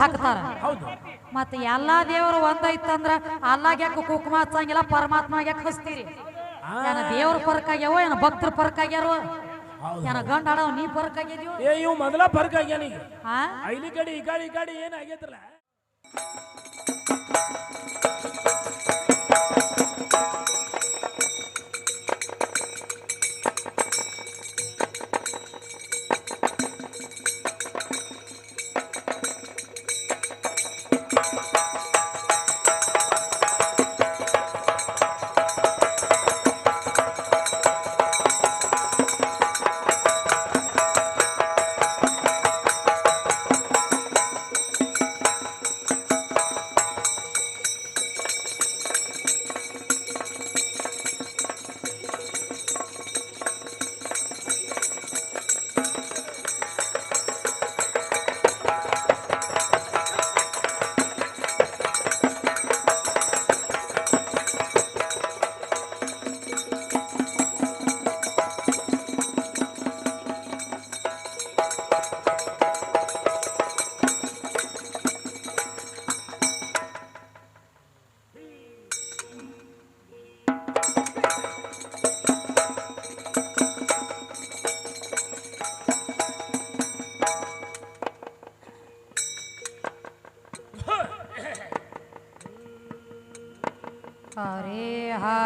ಹಾಕ್ತಾರ. ಮತ್ತ ಎಲ್ಲಾ ದೇವರು ಒಂದೈತಂದ್ರ ಅಲ್ಲಾಗ ಯಾಕೆ ಕುಕುಮ ಹಚ್ಚಂಗಿಲ್ಲ, ಪರಮಾತ್ಮ ಯಾಕೆ ಹಚ್ತೀರಿ? ಏನ ದೇವ್ರ ಫರ್ಕ್ ಆಗ್ಯಾವ, ಏನ ಭಕ್ತರ ಫರ್ಕ್ ಆಗ್ಯಾರ, ಏನ ಗಂಡ ಆಡವ್ ನೀ ಫರ್ಕ್ ಆಗ್ಯಾವ? ಇವ್ ಮೊದಲ ಫರ್ಕ್ ಆಗ್ಯಾನ ಈಗ. ಐಲಿ ಕಡೆ ಈ ಕಡೆ ಏನ್ ಆಗೈತ್ರಲ್ಲ. हरे हा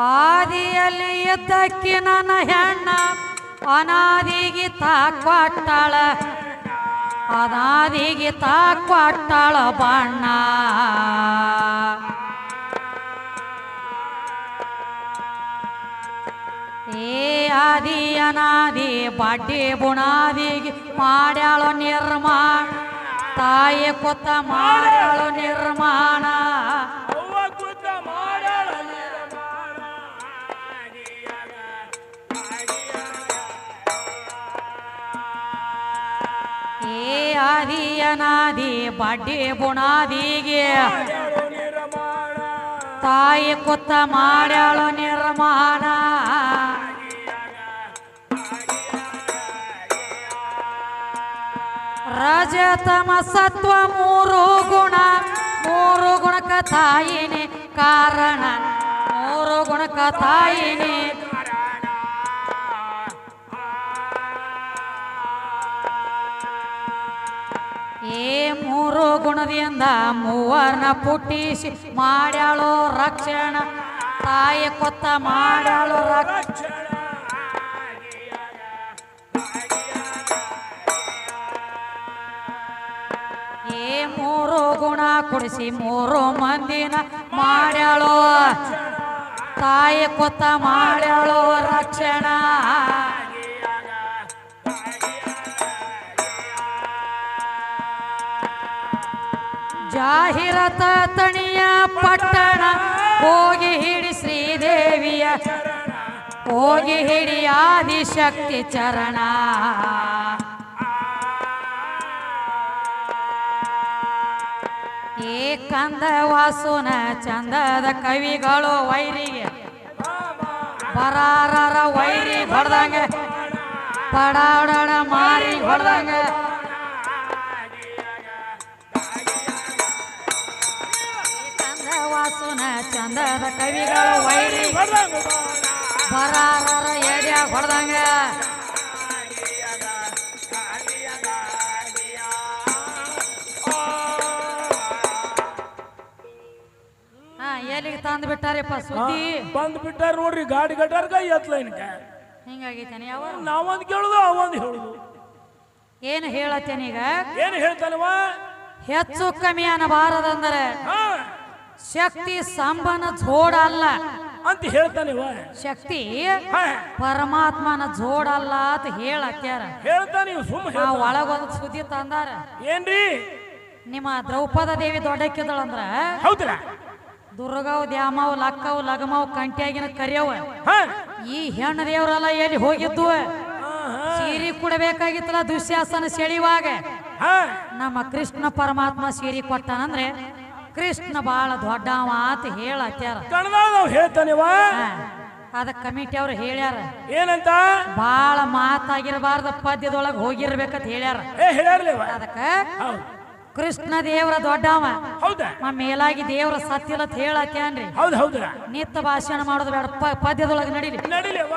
ಆದಿಯಲ್ಲಿ ಎದ್ದಕ್ಕಿ ನನ್ನ ಹೆಣ್ಣ ಅನಾದಿಗೆ ತಾಕ್ವಾಟ್ಟಾಳ, ಅನಾದಿಗೆ ತಾಕ್ವಾಟ್ಟಾಳ ಬಣ್ಣ. ಏ ಆದಿ ಅನಾದಿ ಬಡ್ಡಿ ಬುಣಾದಿಗೆ ಮಾಡ್ಯಾಳು ನಿರ್ಮಾಣ, ತಾಯಿ ಕೊತ್ತ ಮಾಡ್ಯಾಳು ನಿರ್ಮಾಣ. ಆದಿ ಅನಾದಿ ಬಡ್ಡಿ ಬುಣಾದಿಗೆ ತಾಯಿ ಕೊತ್ತ ಮಾಡ್ಯಾಳು ನಿರ್ಮಾಣ. ರಜತಮ ಸತ್ವ ಮೂರು ಗುಣ, ಮೂರು ಗುಣಕ ತಾಯಿನೇ ಕಾರಣ, ಮೂರು ಗುಣಕ ತಾಯಿನೇ. ಏ ಮೂರು ಗುಣದಿಂದ ಮೂವರ್ನ ಪುಟ್ಟಿಸಿ ಮಾಡ್ಯಾಳು ರಕ್ಷಣ, ತಾಯಿ ಕೊತ್ತ ಮಾಡ್ಯಾಳು ರಕ್ಷಣ. ಏ ಮೂರು ಗುಣ ಕುಡಿಸಿ ಮೂರು ಮಂದಿನ ಮಾಡ್ಯಾಳು, ತಾಯಿ ಕೊತ್ತ ಮಾಡ್ಯಾಳು ರಕ್ಷಣ. ಜಾಹಿರತ ತಣಿಯ ಪಟ್ಟಣ ಹೋಗಿ ಹಿಡಿ ಶ್ರೀದೇವಿಯ, ಹೋಗಿ ಹಿಡಿ ಆದಿಶಕ್ತಿ ಚರಣ. ಏ ಕಂದ ವಾಸುನ ಚಂದದ ಕವಿಗಳು ವೈರಿಗೆ ಬರಾರರ ವೈರಿ ಹೊಡೆದಂಗ, ಪಡಾಡಣ ಮಾರಿ ಹೊಡೆದಂಗ. ವಾಸುನ ಚಂದದ ಕವಿಗಳು ವೈರಿ ಬರಾರರ ಏರಿಯಾ ಹೊಡೆದಂಗ. ಎಲ್ಲಿಗೆ ತಂದು ಬಿಟ್ಟಾರಪ್ಪ ಸುದ್ದಿ? ಬಂದ್ ಬಿಟ್ಟಾರ ನೋಡ್ರಿ, ಗಾಡಿ ಗಟಾರ್ಗ ಎತ್ಲೈನ್ಕ ಹಿಂಗಾಗೈತೇನೆ. ಯಾವ ನಾವೊಂದ್ ಕೇಳುದು ಅವಂದ್ ಹೇಳುದು. ಏನು ಹೇಳತ್ತೇನೀಗ? ಏನು ಹೇಳ್ತಾನವ? ಹೆಚ್ಚು ಕಮ್ಮಿ ಅನ್ನಬಾರದಂದರೆ ಶಕ್ತಿ ಸಂಬಂಧ ಜೋಡ ಅಲ್ಲ, ಅಂತ ಹೇಳ್ತಾನಿವ ಶಕ್ತಿ ಹಾ ಪರಮಾತ್ಮನ ಜೋಡಲ್ಲ ಅಂತ ಹೇಳತ್ಯಾರ. ಹೇಳ್ತಾನೆ ಇವ್ ಸುಮ್ಮ ಆ ಒಳಗೊಂದು ಸುದ್ದಿ ತಂದಾರ. ಏನ್ರಿ ನಿಮ್ಮ ದ್ರೌಪದ ದೇವಿ ದೊಡ್ಡಕ್ಕಿದಳಂದ್ರ ಹೌದ್ರ ದುರ್ಗವ್ ದ್ಯಾಮವ್ ಲಕ್ಕವ್ ಲಗಮವ್ ಕಂಟ್ಯಾಗಿನ ಕರಿಯವ ಹಾ ಈ ಹೆಣ್ಣು ದೇವ್ರಲ್ಲ ಎಲ್ಲಿ ಹೋಗಿದ್ದು ಸೀರೆ ಕೊಡಬೇಕಾಗಿತ್ತಲ್ಲ ದುಶ್ಯಾಸನ ಸೆಳಿವಾಗ ಹಾ ನಮ್ಮ ಕೃಷ್ಣ ಪರಮಾತ್ಮ ಸೀರೆ ಕೊಟ್ಟಾನಂದ್ರೆ ಕೃಷ್ಣ ಬಾಳ ದೊಡ್ಡವ ಅಂತ ಹೇಳತ್ಯಾರ. ಕನ್ನಡ ನಾವು ಹೇಳ್ತಾನಿವ ಅದ ಕಮಿಟಿ ಅವ್ರು ಹೇಳ್ಯಾರ ಏನಂತ ಬಾಳ ಮಾತಾಗಿರಬಾರ್ದ ಪದ್ಯದೊಳಗ ಹೋಗಿರ್ಬೇಕಂತ ಹೇಳ್ಯಾರ. ಹೇಳ್ಯಾರ್ಲೇವ ಅದಕ್ಕ ಹೌದು ಕೃಷ್ಣ ದೇವರ ದೊಡ್ಡವ ಹೌದಾ ಮೇಲಾಗಿ ದೇವರ ಸತ್ಯಲ ಹೇಳತ್ಯಾನ್ರಿ. ಹೌದು ಹೌದ್ರ ನಿತ್ಯ ಭಾಷಣ ಮಾಡೋದು ಬೇಡ ಪದ್ಯದೊಳಗ ನಡೀಲಿ. ನಡಿಲೇವ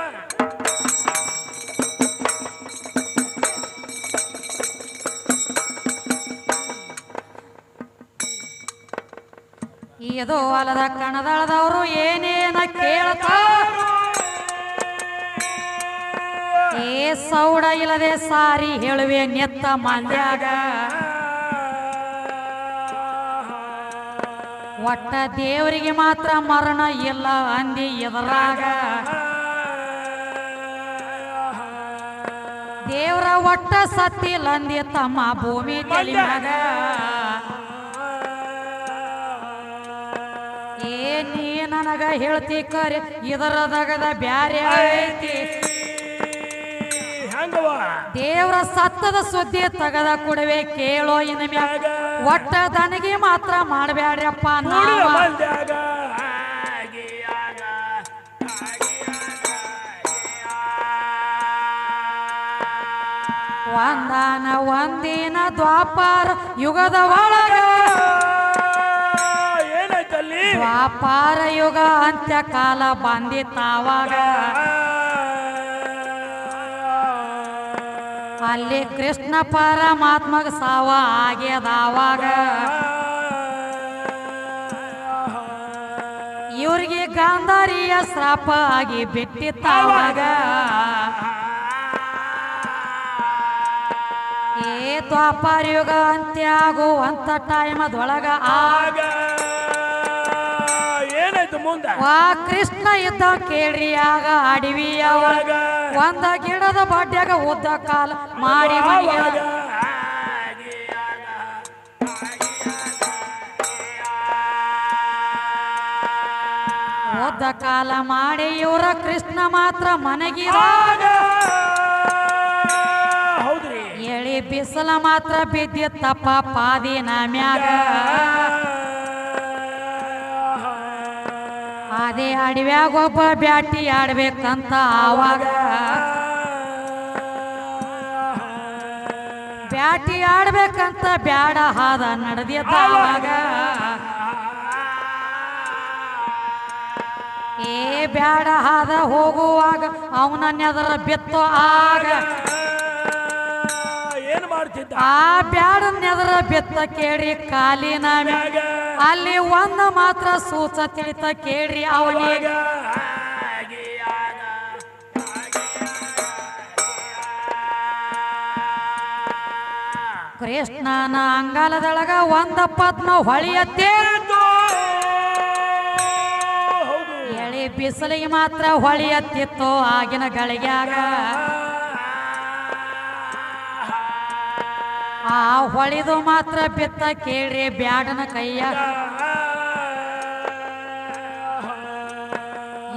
ಇದು ಹೊಲದ ಕಣದಳದವರು ಏನೇನ ಕೇಳ್ತಾರ ಏ ಸೌಡ ಇಲ್ಲದೆ ಸಾರಿ ಹೇಳುವೆ ನೆತ್ತ ಮಂದ್ಯಾಗ ಒಟ್ಟ ದೇವರಿಗೆ ಮಾತ್ರ ಮರಣ ಇಲ್ಲ ಅಂದಿ ಎದರಾಗ ದೇವರ ಒಟ್ಟ ಸತ್ತಿಲ್ಲ ಅಂದಿ ತಮ್ಮ ಭೂಮಿ ತಲಿಮ್ಯಾಗ ಏ ನೀ ನನಗ ಹೇಳ್ತಿ ಕರೆ ಇದರದಗದ ಬ್ಯಾರೆ ಐತಿ ದೇವ್ರ ಸತ್ತದ ಸುದ್ದಿ ತಗದ ಕೊಡುವೆ ಕೇಳೋ ಇನ್ ಮ್ಯಾಗ ಒಟ್ಟ ದನಗಿ ಮಾತ್ರ ಮಾಡಬ್ಯಾಡ್ರಪ್ಪ ನಾವ ಒಂದಾನ ಒಂದಿನ ದ್ವಾಪಾರ ಯುಗದ ಒಳಗ ದ್ವಾಪಾರ ಯುಗ ಅಂತ್ಯ ಕಾಲ ಬಂದಿತ್ತಾವಾಗ ಅಲ್ಲಿ ಕೃಷ್ಣ ಪರಮಾತ್ಮಗ ಸಾವ ಆಗ್ಯದಾವಾಗ ಇವ್ರಿಗೆ ಗಾಂಧಾರಿಯ ಶ್ರಾಪ ಆಗಿ ಬಿಟ್ಟಿತ್ತಾವಾಗ ಏ ದ್ವಾಪಾರ ಯುಗ ಅಂತ್ಯ ಆಗುವಂತ ಟೈಮದೊಳಗ ಆಗ ಏನಾಯ್ತು ಮುಂದ ವಾ ಕೃಷ್ಣ ಇದ್ದ ಕೇಳ್ರಿ ಆಗ ಅಡವಿಯವಾಗ ಒಂದ ಗಿಡದ ಬಡ್ಡ್ಯಾಗ ಉದ್ದ ಕಾಲ ಮಾಡಿ ಉದ್ದ ಕಾಲ ಮಾಡಿ ಇವರ ಕೃಷ್ಣ ಮಾತ್ರ ಮನಗಿದಾಗ ಹೌದ್ರಿ ಎಳಿ ಬಿಸಿಲ ಮಾತ್ರ ಬಿದ್ದಿತ್ತಪ್ಪ ಪಾದಿನ ಮ್ಯಾಗ ಅದೇ ಅಡವ್ಯಾಗ ಒಬ್ಬ ಬ್ಯಾಟಿ ಆಡ್ಬೇಕಂತ ಆವಾಗ ಬ್ಯಾಟಿ ಆಡ್ಬೇಕಂತ ಬ್ಯಾಡ ಹಾದ ನಡೆದಿದ್ದಾವಾಗ ಏ ಬ್ಯಾಡ ಹಾದ ಹೋಗುವಾಗ ಅವನ ನೆದರ ಬಿತ್ತು ಆಗ ಏನ್ ಮಾಡ್ತಿದ್ದ ಆ ಬ್ಯಾಡ ನೆದರ ಬಿತ್ತ ಕೇಳಿ ಕಾಲಿನ ಮ್ಯಾಗ ಅಲ್ಲಿ ಒಂದು ಮಾತ್ರ ಸೂಚ ತಿಳಿತ ಕೇಳ್ರಿ ಅವನಿಗ ಕೃಷ್ಣನ ಅಂಗಾಲದೊಳಗ ಒಂದ ಪದ್ಮ ಹೊಳೆಯತ್ತೇ ಎಳಿ ಬಿಸಿಲಿಗೆ ಮಾತ್ರ ಹೊಳೆಯತ್ತಿತ್ತು ಆಗಿನ ಗಳಿಗ್ಯಾಗ ಆ ಹೊಳಿದು ಮಾತ್ರ ಬಿತ್ತ ಕೇಳ್ರಿ ಬ್ಯಾಡನ ಕೈಯಾಗ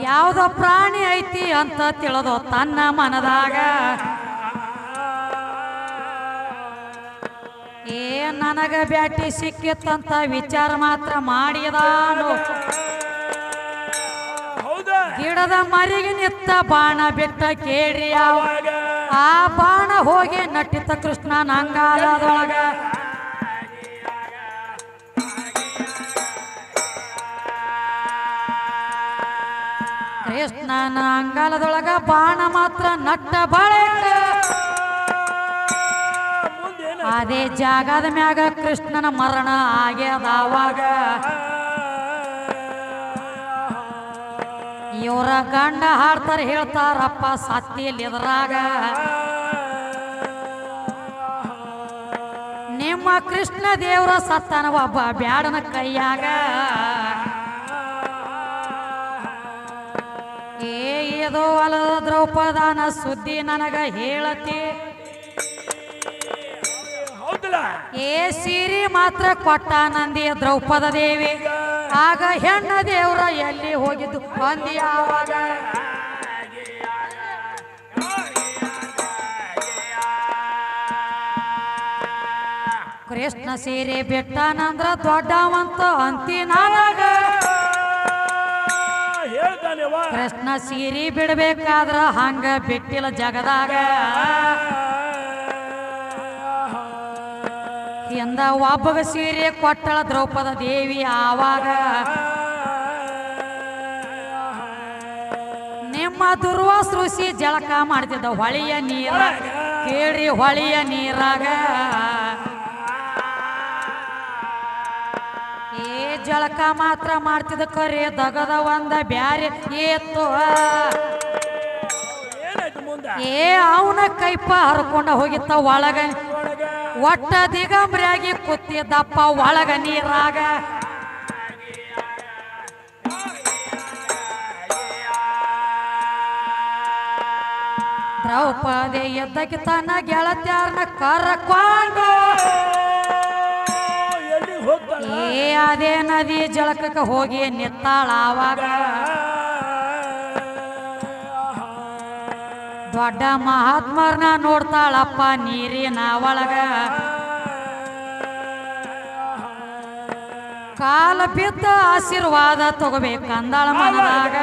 ಯಾವ್ದ ಪ್ರಾಣಿ ಐತಿ ಅಂತ ತಿಳಿದು ತನ್ನ ಮನದಾಗ ಏ ನನಗ ಬ್ಯಾಟಿ ಸಿಕ್ಕಿತ್ತಂತ ವಿಚಾರ ಮಾತ್ರ ಮಾಡಿದಾನು ಗಿಡದ ಮರಿಗೆ ನಿತ್ತ ಬಾಣ ಬಿಟ್ಟ ಕೇಳ್ರಿ ಆವಾಗ ಆ ಬಾಣ ಹೋಗಿ ನಟ್ಟಿತ ಕೃಷ್ಣನ ಅಂಗಾಲದೊಳಗ ಕೃಷ್ಣನ ಅಂಗಾಲದೊಳಗ ಬಾಣ ಮಾತ್ರ ನಟ್ಟ ಬಳಿಕ ಅದೇ ಜಾಗದ ಮ್ಯಾಗ ಕೃಷ್ಣನ ಮರಣ ಆಗ್ಯದಾವಾಗ ಇವರ ಗಂಡ ಹಾಡ್ತಾರ ಹೇಳ್ತಾರಪ್ಪ ಸತ್ತಿಯಲ್ಲಿ ಎದುರಾಗ ನಿಮ್ಮ ಕೃಷ್ಣ ದೇವರ ಸತ್ತನ ಒಬ್ಬ ಬ್ಯಾಡನ ಕೈಯಾಗ ಇದು ಅಲದ ದ್ರೌಪದನ ಸುದ್ದಿ ನನಗ ಹೇಳತಿ ಹೌದಲ್ಲ ಏ ಸೀರೆ ಮಾತ್ರ ಕೊಟ್ಟ ನಂದಿ ದ್ರೌಪದ ದೇವಿ ಆಗ ಹೆಣ್ಣ ದೇವ್ರ ಎಲ್ಲಿ ಹೋಗಿದ್ದು ಅಂದಿ ಆವಾಗ ಕೃಷ್ಣ ಸೀರೆ ಬಿಟ್ಟನಂದ್ರ ದೊಡ್ಡವಂತ ಅಂತಿ ನನಗ ಹೇಳ್ತಾನೆವಾ ಕೃಷ್ಣ ಸೀರೆ ಬಿಡ್ಬೇಕಾದ್ರ ಹಂಗ ಬಿಟ್ಟಿಲ್ಲ ಜಗದಾಗ ಹಿಂದ ಒಬ್ಬಗ ಸೀರೆ ಕೊಟ್ಟಳ ದ್ರೌಪದ ದೇವಿ ಆವಾಗ ನಿಮ್ಮ ದುರ್ವಾಸ ಋಷಿ ಜಳಕ ಮಾಡ್ತಿದ್ದ ಹೊಳೆಯ ನೀರ ಕೇಳ್ರಿ ಹೊಳೆಯ ನೀರಾಗ ಏ ಜಳಕ ಮಾತ್ರ ಮಾಡ್ತಿದ್ದ ಕರೆ ದಗದ ಒಂದ ಬ್ಯಾರೆ ಏತ್ತು ಏನಾಯ್ತು ಮುಂದ ಏ ಅವನ ಕೈಪ ಹರ್ಕೊಂಡ ಹೋಗಿತ್ತ ಒಳಗ ಒಟ್ಟ ದಿಗಂಬ್ರಿಯಾಗಿ ಕೂತಿದ್ದಪ್ಪ ಒಳಗ ನೀರಾಗ ದ್ರೌಪದಿ ಎದ್ದಕ್ಕೆ ತನ್ನ ಗೆಳತ್ಯಾರನ್ನ ಕರ್ಕೊಂಡು ಎಲ್ಲಿ ಹೋಗ್ತಾಳ ಏ ಅದೇ ನದಿ ಜಳಕಕ್ಕೆ ಹೋಗಿ ನಿತ್ತಾಳ ಆವಾಗ ದೊಡ್ಡ ಮಹಾತ್ಮರ್ನ ನೋಡ್ತಾಳಪ್ಪ ನೀರಿನ ಒಳಗ ಕಾಲ ಬಿದ್ದ ಆಶೀರ್ವಾದ ತಗೋಬೇಕಂದಾಳ ಮನದಾಗ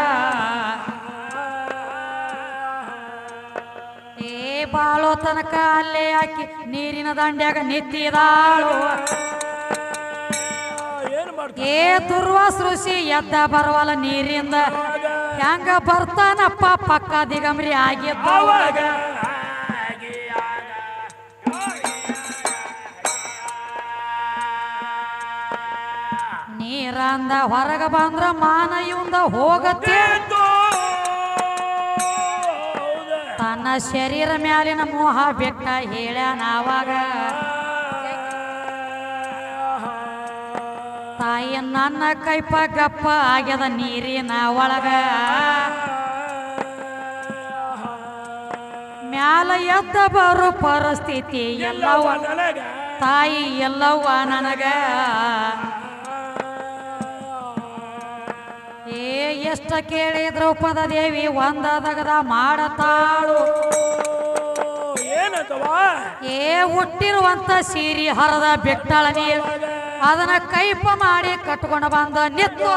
ಏ ಬಾಳೋ ತನಕ ಅಲ್ಲೇ ಹಾಕಿ ನೀರಿನ ದಂಡ್ಯಾಗ ನಿಂತಿದಾಳು ಏನ್ ಮಾಡ್ತಾಳ ಏ ದುರ್ವಾಸ ಋಷಿ ಎದ್ದ ಬರವಲ್ಲ ನೀರಿಂದ ಹೆಂಗ ಬರ್ತಾನಪ್ಪ ಪಕ್ಕ ದಿಗಂಬ್ರಿ ಆಗಿದ್ದವ ನೀರಂದ ಹೊರಗ ಬಂದ್ರ ಮಾನ ಇವಂದ ಹೋಗತ್ತೆ ತನ್ನ ಶರೀರ ಮ್ಯಾಲಿನ ಮೋಹ ಬೆಟ್ಟ ಹೇಳ್ಯಾನ ಆವಾಗ ತಾಯಿ ನನ್ನ ಕೈಪ ಗಪ್ಪ ಆಗ್ಯದ ನೀರಿನ ಒಳಗ ಮ್ಯಾಲ ಎದ್ದ ಬರೋ ಪರಿಸ್ಥಿತಿ ಎಲ್ಲವ ತಾಯಿ ಎಲ್ಲವ್ವ ನನಗ ಏ ಎಷ್ಟ ಕೇಳಿ ದ್ರೌಪದ ದೇವಿ ಒಂದ ದಗದ ಮಾಡತಾಳು ಏನಂತವಾ ಏ ಹುಟ್ಟಿರುವಂತ ಸೀರಿ ಹರದ ಬಿಟ್ಟಳ ನೀರು ಅದನ್ನ ಕೈಪ ಮಾಡಿ ಕಟ್ಕೊಂಡು ಬಂದ ನಿತ್ತು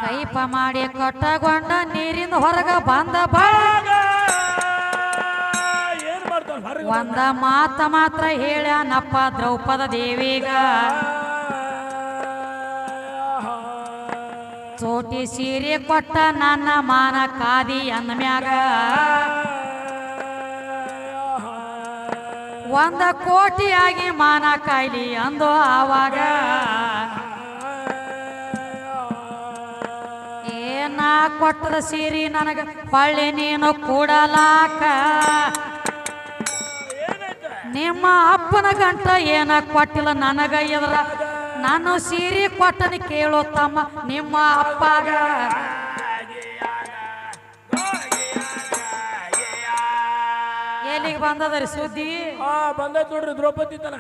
ಕೈಪ ಮಾಡಿ ಕಟ್ಟಗೊಂಡ ನೀರಿನ ಹೊರಗ ಬಂದ ಬಾಗ ಏನ್ ಮಾಡ್ತಾಳ ಹೊರಗೆ ಒಂದ ಮಾತ್ರ ಹೇಳ್ಯಾನಪ್ಪ ದ್ರೌಪದ ದೇವಿಗ ಚೋಟಿ ಸೀರೆ ಕೊಟ್ಟ ನನ್ನ ಮಾನ ಕಾದಿ ಅಂದ್ಮ್ಯಾಗ ಒಂದ ಕೋಟಿಯಾಗಿ ಮಾನ ಕಾಯ್ಲಿ ಅಂದು ಆವಾಗ ಏನ ಕೊಟ್ಟದ ಸೀರೆ ನನಗ ಹೊಳ್ಳಿ ನೀನು ಕೂಡಲಾಕ ನಿಮ್ಮ ಅಪ್ಪನ ಗಂಟ ಏನ ಕೊಟ್ಟಿಲ್ಲ ನನಗ ಎದ್ರ ನಾನು ಸೀರೆ ಕೊಟ್ಟನ ಕೇಳೋ ತಮ್ಮ ನಿಮ್ಮ ಅಪ್ಪಾಗ ಎಲ್ಲಿಗೆ ಬಂದದ್ರಿ ಸುದ್ದಿ ಬಂದೈತ್ ನೋಡ್ರಿ ದ್ರೌಪದಿ ತನ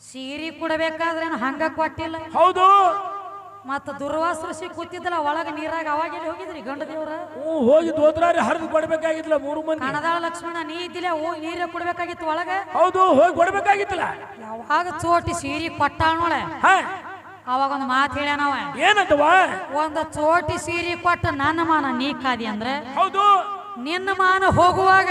ಸೀರೆ ಕೊಡಬೇಕಾದ್ರೆ ಹಂಗ ಕೊಟ್ಟಿಲ್ಲ ಹೌದು ಮತ್ತ ದುರ್ವಾಸ ಋಷಿ ಕೂತಿದ್ದಲ್ಲ ಒಳಗ ನೀರಾಗ ಅವಾಗ ಎಲ್ಲಿ ಹೋಗಿದ್ರಿ ಗಂಡ ದೇವ್ರ ಹೋಗಿ ದೋತ್ರಾರಿ ಹರಿದು ಕೊಡ್ಬೇಕಾಗಿತ್ತಲ್ಲ 3 ಮಂದಿ ಕಣದಾಳ ಲಕ್ಷ್ಮಣ ನೀ ಇದ್ದಿಲ್ಲ ಹೋಗಿ ನೀರೇ ಕೊಡ್ಬೇಕಾಗಿತ್ತು ಒಳಗ ಹೌದು ಹೋಗಿ ಕೊಡ್ಬೇಕಾಗಿತ್ತಲ್ಲ ಯಾವಾಗ ಚೋಟಿ ಸೀರೆ ಕೊಟ್ಟಾಳ ನೋಳೆ ಹಾ ಅವಾಗ ಒಂದು ಮಾತು ಹೇಳ್ಯಾನವ ಏನಂತವಾ ಒಂದು ಚೋಟಿ ಸೀರೆ ಕೊಟ್ಟ ನನ್ನ ಮಾನ ನೀ ಕಾದಿ ಅಂದ್ರೆ ಹೌದು ನಿನ್ನ ಮಾನ ಹೋಗುವಾಗ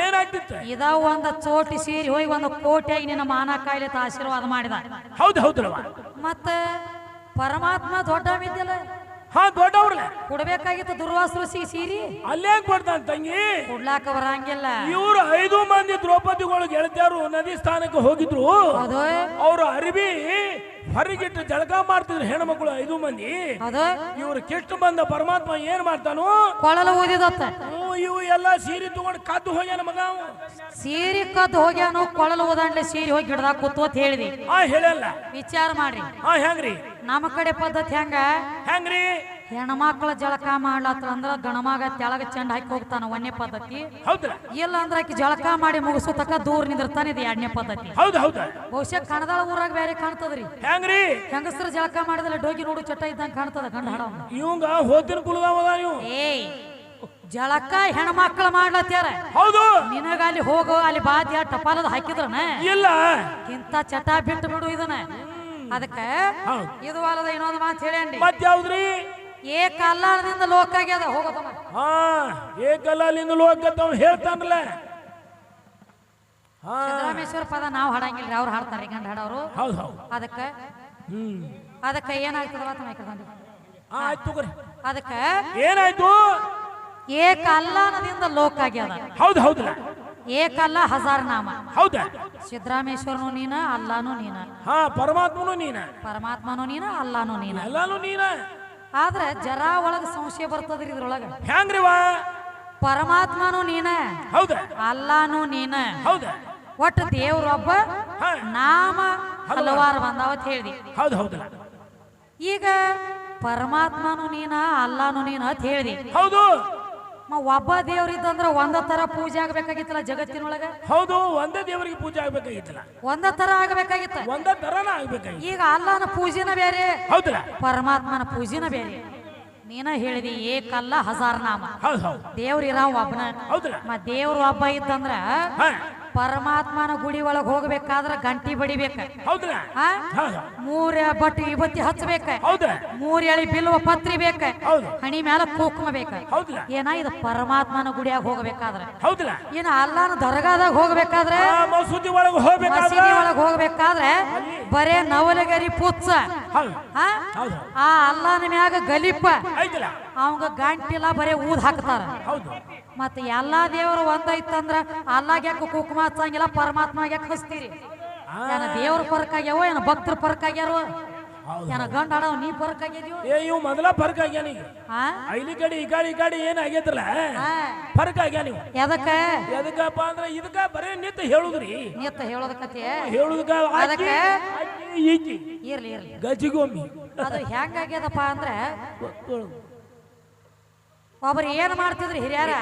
ಏನಾಗ್ತಿತ್ತು ಇದ ಒಂದು ಚೋಟಿ ಸೀರೆ ಹೋಗಿ ಒಂದು ಕೋಟಿಯಾಗಿ ನಿನ್ನ ಮಾನ ಕಾಯ್ಲಿ ಆಶೀರ್ವಾದ ಮಾಡಿದ ಹೌದು ಹೌದಲ್ವ ಮತ್ತೆ ಪರಮಾತ್ಮ ದೊಡ್ಡ ವಿದ್ಯಲ್ಲ ಹಾ ದೊಡ್ಡವ್ರಲ್ಲ ಕೊಡ್ಬೇಕಾಗಿತ್ತು ದುರ್ವಾಸ ಋಷಿ ಸೀರೆ ಅಲ್ಲೇ ಕೊಡ್ತಾನ ತಂಗಿ ಕೊಡ್ಲಾಕ ಬರಂಗಿಲ್ಲ ಇವ್ರು 5 ಮಂದಿ ದ್ರೌಪದಿಗಳು ಗೆಳತಿಯರು ನದಿ ಸ್ಥಾನಕ್ಕೆ ಹೋಗಿದ್ರು ಹೌದು ಅವ್ರ ಅರಿವಿ ಹೊರಗಿಟ್ಟು ಜಳಕ ಮಾಡ್ತಿದ್ರು ಹೆಣ್ಮಕ್ಳು 5 ಮಂದಿ. ಹೌದು. ಇವ್ರು ಕೆಟ್ಟು ಬಂದ ಪರಮಾತ್ಮ ಏನ್ ಮಾಡ್ತಾನು? ಕೊಳಲು ಊದಿದತ್ತ. ಇವು ಎಲ್ಲ ಸೀರೆ ತಗೊಂಡು ಕದ್ದು ಹೋಗ್ಯಾನ ಮಗ ಅವ. ಸೀರೆ ಕದ್ದು ಹೋಗ್ಯಾನು, ಕೊಳಲು ಊದಂಡ್ಲೆ ಸೀರೆ ಹೋಗಿ ಗಿಡದಾಗ ಕೂತು ಅಂತ ಹೇಳಿದಿ. ಹೇಳಲ್ಲ. ವಿಚಾರ ಮಾಡ್ರಿ. ಹೆಂಗ್ರಿ ನಮ್ಮ ಕಡೆ ಪದ್ಧತಿ ಹೆಂಗ್ರಿ? ಹೆಣ್ಮಕ್ಳ ಜಳಕ ಮಾಡ್ಲತ್ತ ಅಂದ್ರ ಗಣಮಗ ತೆಳಗ ಚೆಂಡ ಹಾಕಿ ಹೋಗ್ತಾನ, 1ನೇ ಪದ್ಧತಿ. ಹೌದ್ರ? ಇಲ್ಲ ಅಂದ್ರ ಆಕಿ ಜಳಕ ಮಾಡಿ ಮುಗಿಸೋ ತಕ ದೂರ ನಿಂದಿರ್ತಾನೆ, ಇದು 2ನೇ ಪದ್ಧತಿ. ಹೌದು ಹೌದ. ಬಹುಶಃ ಕಣದಾಳ ಊರಾಗ ಬೇರೆ ಕಾಣ್ತದ್ರಿ. ಹೆಂಗ್ರಿ? ಹೆಂಗಸರು ಜಳಕ ಮಾಡಿದ್ರೆ ಡೋಗಿ ನೋಡು ಚಟ ಇದ್ದಂಗ ಕಾಣ್ತದ ಗಂಡ ಹಾಡ. ಇವಂಗ ಹೋತಿನ ಕುಲದವದ ಇವ್. ಏಯ್ ಜಳಕ ಹೆಣ್ಮಕ್ಳು ಮಾಡ್ಲತ್ಯಾರ. ಹೌದು. ನಿನಗ ಅಲ್ಲಿ ಹೋಗು, ಅಲ್ಲಿ ಬಾದ್ಯ ಟಪಾಲದ ಹಾಕಿದ್ರನ ಇಲ್ಲ ಇಂತ ಚಟ ಬಿಟ್ಟು ಬಿಡು ಇದನ್ನ. ಅದಕ್ಕ ಇದು ಅಲ್ಲದ ಇನ್ನೊಂದು ಮಾತು ಹೇಳೇನ್ರಿ. ಮತ್ ಯಾವ್ದ್ರಿ? ಏಕಲ್ಲಾಳದಿಂದ ಲೋಕ ಆಗ್ಯದ. ಹೋಗತಮ್ಮ. ಏಕಲ್ಲಾಲಿಂದ ಲೋಕ ಹೇಳ್ತಾನಲ್ಲ. ಸಿದ್ದರಾಮೇಶ್ವರ ಪದ ನಾವು ಹಾಡಂಗಿಲ್ರಿ, ಅವ್ರು ಹಾಡ್ತಾರೆ ಗಂಡ ಹಾಡೋರು. ಹೌದು ಹೌದು. ಅದಕ್ಕ ಏನಾಗ್ತದ ಅದಕ್ಕ ಏನಾಯ್ತು? ಏಕಲ್ಲಾನದಿಂದ ಲೋಕ ಆಗ್ಯದ. ಹೌದು ಹೌದಲ್ಲ. ಏಕಲ್ಲ ಹಜಾರ್ ನಾಮ. ಹೌದಾ? ಸಿದ್ದರಾಮೇಶ್ವರನು ನೀನ, ಅಲ್ಲಾನು ನೀನ. ಪರಮಾತ್ಮನು ನೀನ, ಪರಮಾತ್ಮನು ನೀನ, ಅಲ್ಲಾನು ನೀನ, ಎಲ್ಲಾನು ನೀನ. ಆದ್ರೆ ಜರಾ ಒಳಗ ಸಂಶಯ ಬರ್ತದ್ರಿ ಇದ್ರೊಳಗ. ಹೆಂಗ್ರಿವಾ? ಪರಮಾತ್ಮನು ನೀನ, ಹೌದ, ಅಲ್ಲಾನು ನೀನ, ಹೌದ. ಒಟ್ಟು ದೇವ್ರೊಬ್ಬ, ನಾಮ ಹಲವಾರು ಬಂದಾವತ್ ಹೇಳ್ದಿ. ಹೌದು ಹೌದಲ್ಲ. ಈಗ ಪರಮಾತ್ಮನು ನೀನ, ಅಲ್ಲಾನು ನೀನ ಅಂತ ಹೇಳ್ದಿ. ಹೌದು. ಒಬ್ಬ ದೇವ್ರಿದ್ದಂದ್ರ ಒಂದ ತರ ಪೂಜೆ ಆಗ್ಬೇಕಾಗಿತ್ತಲ್ಲ ಜಗತ್ತಿನೊಳಗ. ಹೌದು, ಒಂದೇ ದೇವರಿಗೆ ಪೂಜೆ ಆಗ್ಬೇಕಾಗಿತ್ತಲ್ಲ. ಒಂದ ತರ ಆಗ್ಬೇಕಾಗಿತ್ತ. ಒಂದೇ ತರನ ಆಗ್ಬೇಕಾಗಿತ್ತು. ಈಗ ಅಲ್ಲನ ಪೂಜೆನ ಬೇರೆ, ಹೌದಲ್ಲ, ಪರಮಾತ್ಮನ ಪೂಜೆನ ಬೇರೆ. ನೀನ ಹೇಳಿದಿ ಏಕಲ್ಲ ಹಜಾರ್ ನಾಮ. ದೇವ್ರಿರಾವ್ ಒಬ್ಬನ. ಮತ್ ದೇವ್ರ ಒಬ್ಬ ಇದ್ದಂದ್ರ ಪರಮಾತ್ಮನ ಗುಡಿ ಒಳಗ್ ಹೋಗ್ಬೇಕಾದ್ರ ಗಂಟಿ ಬಡಿಬೇಕ. 3 ಬಟ್ಟಿ ವಿಭೂತಿ ಹಚ್ಚಬೇಕ. 3 ಎಳಿ ಬಿಲ್ವ ಪತ್ರಿ ಬೇಕ. ಹಣಿ ಮ್ಯಾಲ ಕುಂಕುಮ ಬೇಕ. ಏನ ಇದು ಪರಮಾತ್ಮನ ಗುಡಿಯಾಗ ಹೋಗ್ಬೇಕಾದ್ರ. ಏನ ಅಲ್ಲಾನ ದರ್ಗಾದಾಗ ಹೋಗ್ಬೇಕಾದ್ರೆ, ಮಸೂದಿ ಒಳಗ್ ಹೋಗ್ಬೇಕಾದ್ರೆ ಬರೇ ನವಲಗರಿ ಪುಚ್ಚ, ಆ ಅಲ್ಲಾನ ಮ್ಯಾಗ ಗಲಿಪ, ಅವಂಗ ಗಂಟಿಲ್ಲ ಬರೇ ಊದ್ ಹಾಕ್ತಾರ. ಮತ್ತ ಎಲ್ಲಾ ದೇವರು ಒಂದೈತಂದ್ರ ಅಲ್ಲಾಗ ಯಾಕೆ ಕುಂಕುಮ ಹಚ್ಚಂಗಿಲ್ಲ, ಪರಮಾತ್ಮ ಯಾಕೆ ಹಚ್ತೀರಿ? ಏನ ದೇವ್ರ ಪರ್ಕ್ ಆಗ್ಯಾವ, ಏನ ಭಕ್ತರ ಪರ್ಕ್ ಆಗ್ಯಾರ, ಏನ ಗಂಡ ಆಡವ್ ನೀ ಪರ್ಕ್ ಆಗ್ಯಾದೀವ? ಇವ್ ಮೊದಲ ಫರ್ಕ್ ಆಗ್ಯಾನ. ಈಗ ಐಲಿ ಕಡೆ ಈ ಕಡೆ ಏನ್ ಆಗೇತ್ರಲ್ಲ ಫರ್ಕ್ ಆಗ್ಯಾನ. ನೀವು ಎದಕ್ಕಪ್ಪ ಅಂದ್ರ ಇದಕ್ಕ ಬರೇ ನಿತ್ತ ಹೇಳುದ್ರಿ. ನಿತ್ತ ಹೇಳೋದಕತೆ ಹೇಳುದಕ್ಕ ಅದಕ್ಕೆ ಇರ್ಲಿ ಗಜಿಗೊಮ್ಮಿ ಅದು ಹೆಂಗಾಗ್ಯದಪ್ಪ ಅಂದ್ರೆ ಒಬ್ರು ಏನ್ ಮಾಡ್ತಿದ್ರಿ ಹಿರಿಯರ?